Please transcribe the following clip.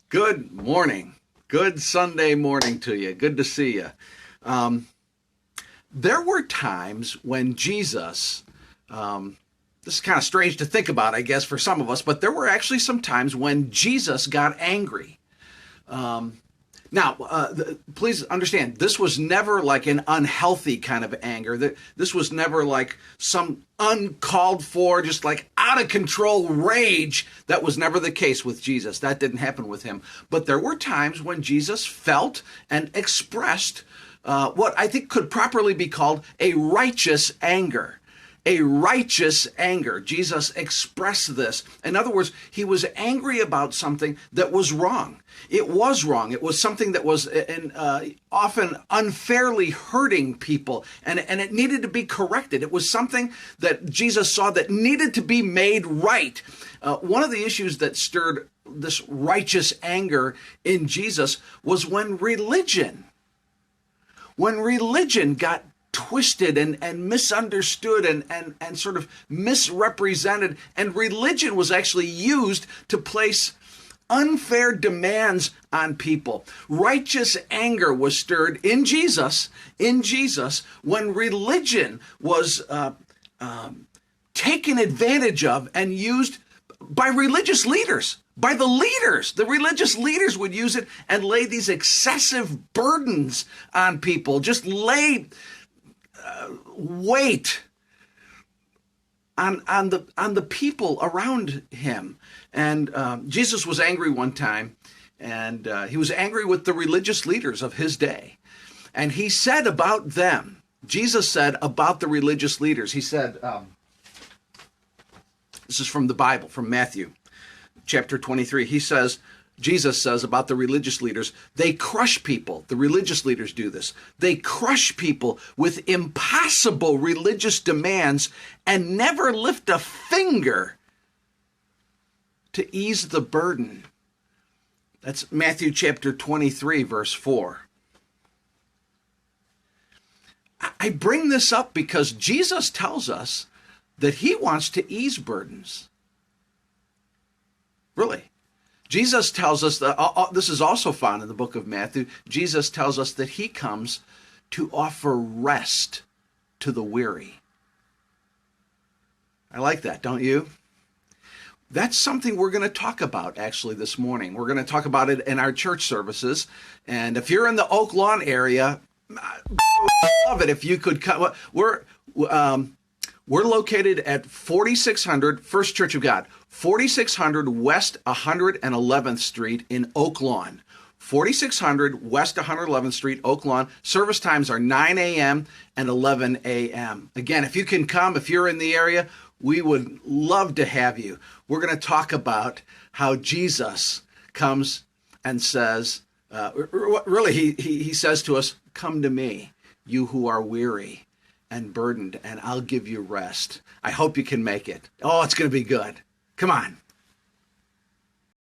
Good morning. Good Sunday morning to you. Good to see you. There were times when Jesus, this is kind of strange to think about, I guess, for some of us, but there were actually some times when Jesus got angry. Please understand, this was never like an unhealthy kind of anger. This was never like some uncalled for, just like out of control rage. That was never the case with Jesus. That didn't happen with him. But there were times when Jesus felt and expressed what I think could properly be called a righteous anger. A righteous anger. Jesus expressed this. In other words, he was angry about something that was wrong. It was wrong. It was something that was often unfairly hurting people, and it needed to be corrected. It was something that Jesus saw that needed to be made right. One of the issues that stirred this righteous anger in Jesus was when religion got twisted and misunderstood and sort of misrepresented. And religion was actually used to place unfair demands on people. Righteous anger was stirred in Jesus when religion was taken advantage of and used by religious leaders. By the leaders. The religious leaders would use it and lay these excessive burdens on people. Just lay weight on the people around him. And Jesus was angry one time, and he was angry with the religious leaders of his day. And he said about them, Jesus said about the religious leaders, he said, this is from the Bible, from Matthew chapter 23. Jesus says about the religious leaders, they crush people. The religious leaders do this. They crush people with impossible religious demands and never lift a finger to ease the burden. That's Matthew chapter 23, verse 4. I bring this up because Jesus tells us that he wants to ease burdens. Really. Jesus tells us that, this is also found in the book of Matthew, Jesus tells us that he comes to offer rest to the weary. I like that, don't you? That's something we're going to talk about actually this morning. We're going to talk about it in our church services. And if you're in the Oak Lawn area, I'd love it if you could come. We're located at 4600 First Church of God, 4600 West 111th Street in Oak Lawn. 4600 West 111th Street, Oak Lawn. Service times are 9 a.m. and 11 a.m. Again, if you can come, if you're in the area, we would love to have you. We're going to talk about how Jesus comes and says, he says to us, come to me, you who are weary and burdened, and I'll give you rest. I hope you can make it. Oh, it's going to be good. Come on.